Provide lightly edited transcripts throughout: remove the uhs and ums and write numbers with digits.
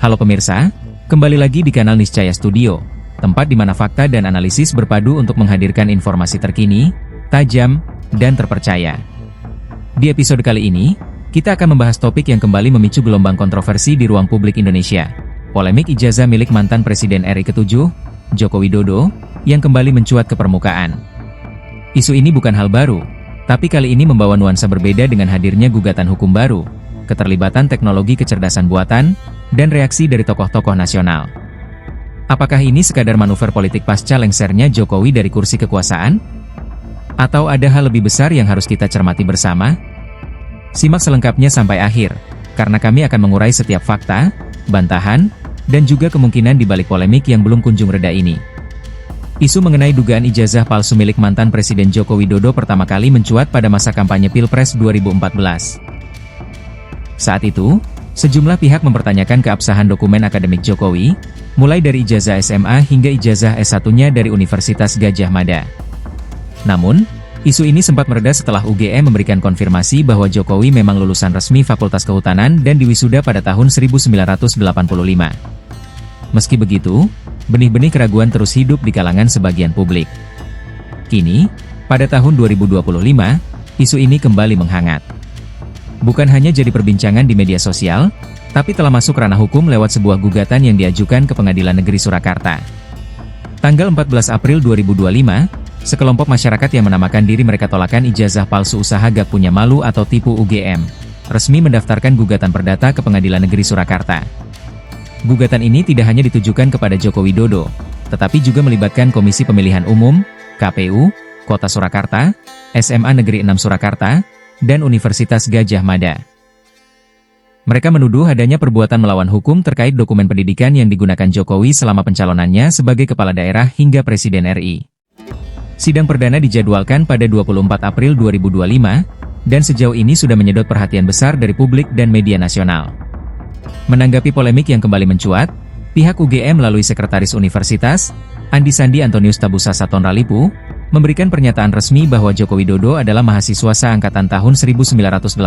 Halo pemirsa, kembali lagi di kanal Niscaya Studio, tempat di mana fakta dan analisis berpadu untuk menghadirkan informasi terkini, tajam, dan terpercaya. Di episode kali ini, kita akan membahas topik yang kembali memicu gelombang kontroversi di ruang publik Indonesia. Polemik ijazah milik mantan Presiden RI ke-7, Joko Widodo, yang kembali mencuat ke permukaan. Isu ini bukan hal baru, tapi kali ini membawa nuansa berbeda dengan hadirnya gugatan hukum baru, keterlibatan teknologi kecerdasan buatan, dan reaksi dari tokoh-tokoh nasional. Apakah ini sekadar manuver politik pasca lengsernya Jokowi dari kursi kekuasaan? Atau ada hal lebih besar yang harus kita cermati bersama? Simak selengkapnya sampai akhir, karena kami akan mengurai setiap fakta, bantahan, dan juga kemungkinan di balik polemik yang belum kunjung reda ini. Isu mengenai dugaan ijazah palsu milik mantan Presiden Joko Widodo pertama kali mencuat pada masa kampanye Pilpres 2014. Saat itu, sejumlah pihak mempertanyakan keabsahan dokumen akademik Jokowi, mulai dari ijazah SMA hingga ijazah S1-nya dari Universitas Gadjah Mada. Namun, isu ini sempat mereda setelah UGM memberikan konfirmasi bahwa Jokowi memang lulusan resmi Fakultas Kehutanan dan diwisuda pada tahun 1985. Meski begitu, benih-benih keraguan terus hidup di kalangan sebagian publik. Kini, pada tahun 2025, isu ini kembali menghangat. Bukan hanya jadi perbincangan di media sosial, tapi telah masuk ranah hukum lewat sebuah gugatan yang diajukan ke Pengadilan Negeri Surakarta. Tanggal 14 April 2025, sekelompok masyarakat yang menamakan diri mereka tolakan ijazah palsu usaha gak punya malu atau tipu UGM, resmi mendaftarkan gugatan perdata ke Pengadilan Negeri Surakarta. Gugatan ini tidak hanya ditujukan kepada Joko Widodo, tetapi juga melibatkan Komisi Pemilihan Umum, KPU, Kota Surakarta, SMA Negeri 6 Surakarta, dan Universitas Gadjah Mada. Mereka menuduh adanya perbuatan melawan hukum terkait dokumen pendidikan yang digunakan Jokowi selama pencalonannya sebagai kepala daerah hingga Presiden RI. Sidang perdana dijadwalkan pada 24 April 2025, dan sejauh ini sudah menyedot perhatian besar dari publik dan media nasional. Menanggapi polemik yang kembali mencuat, pihak UGM melalui Sekretaris Universitas, Andi Sandi Antonius Tabusa Saton Ralipu, memberikan pernyataan resmi bahwa Joko Widodo adalah mahasiswa seangkatan tahun 1980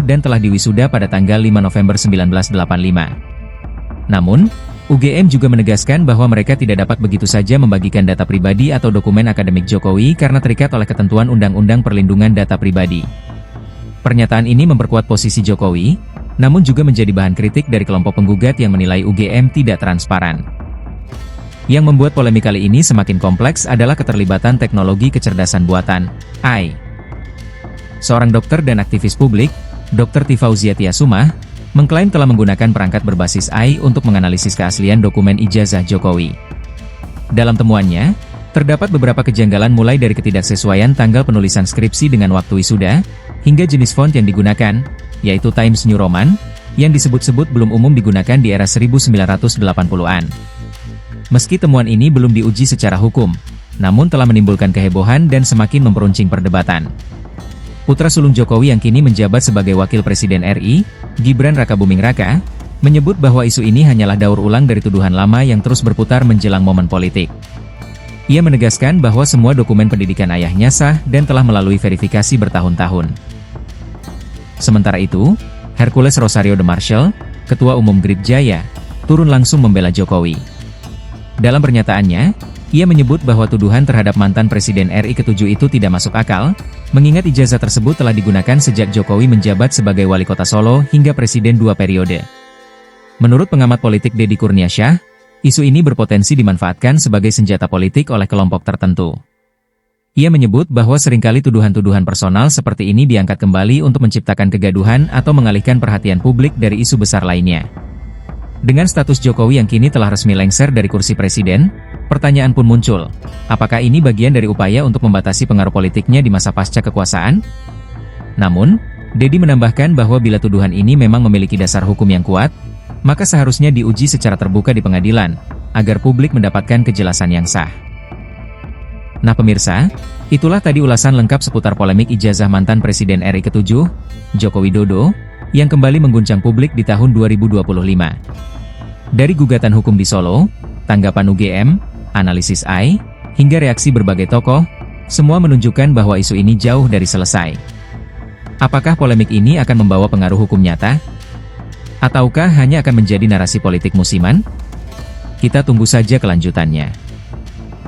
dan telah diwisuda pada tanggal 5 November 1985. Namun, UGM juga menegaskan bahwa mereka tidak dapat begitu saja membagikan data pribadi atau dokumen akademik Jokowi karena terikat oleh ketentuan Undang-Undang Perlindungan Data Pribadi. Pernyataan ini memperkuat posisi Jokowi, namun juga menjadi bahan kritik dari kelompok penggugat yang menilai UGM tidak transparan. Yang membuat polemik kali ini semakin kompleks adalah keterlibatan teknologi kecerdasan buatan, AI. Seorang dokter dan aktivis publik, Dr. Tifauzia Tiasumah, mengklaim telah menggunakan perangkat berbasis AI untuk menganalisis keaslian dokumen ijazah Jokowi. Dalam temuannya, terdapat beberapa kejanggalan mulai dari ketidaksesuaian tanggal penulisan skripsi dengan waktu wisuda, hingga jenis font yang digunakan, yaitu Times New Roman, yang disebut-sebut belum umum digunakan di era 1980-an. Meski temuan ini belum diuji secara hukum, namun telah menimbulkan kehebohan dan semakin memperuncing perdebatan. Putra sulung Jokowi yang kini menjabat sebagai Wakil Presiden RI, Gibran Rakabuming Raka, menyebut bahwa isu ini hanyalah daur ulang dari tuduhan lama yang terus berputar menjelang momen politik. Ia menegaskan bahwa semua dokumen pendidikan ayahnya sah dan telah melalui verifikasi bertahun-tahun. Sementara itu, Hercules Rosario de Marshall, Ketua Umum Grip Jaya, turun langsung membela Jokowi. Dalam pernyataannya, ia menyebut bahwa tuduhan terhadap mantan Presiden RI ke-7 itu tidak masuk akal, mengingat ijazah tersebut telah digunakan sejak Jokowi menjabat sebagai Wali Kota Solo hingga Presiden 2 periode. Menurut pengamat politik Deddy Kurniasyah, isu ini berpotensi dimanfaatkan sebagai senjata politik oleh kelompok tertentu. Ia menyebut bahwa seringkali tuduhan-tuduhan personal seperti ini diangkat kembali untuk menciptakan kegaduhan atau mengalihkan perhatian publik dari isu besar lainnya. Dengan status Jokowi yang kini telah resmi lengser dari kursi presiden, pertanyaan pun muncul, apakah ini bagian dari upaya untuk membatasi pengaruh politiknya di masa pasca kekuasaan? Namun, Deddy menambahkan bahwa bila tuduhan ini memang memiliki dasar hukum yang kuat, maka seharusnya diuji secara terbuka di pengadilan, agar publik mendapatkan kejelasan yang sah. Nah pemirsa, itulah tadi ulasan lengkap seputar polemik ijazah mantan Presiden RI ke-7, Joko Widodo, yang kembali mengguncang publik di tahun 2025. Dari gugatan hukum di Solo, tanggapan UGM, analisis AI, hingga reaksi berbagai tokoh, semua menunjukkan bahwa isu ini jauh dari selesai. Apakah polemik ini akan membawa pengaruh hukum nyata? Ataukah hanya akan menjadi narasi politik musiman? Kita tunggu saja kelanjutannya.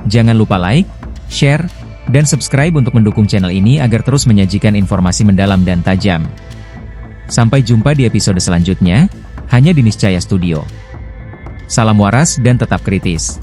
Jangan lupa like, share, dan subscribe untuk mendukung channel ini agar terus menyajikan informasi mendalam dan tajam. Sampai jumpa di episode selanjutnya, hanya di Niscaya Studio. Salam waras dan tetap kritis.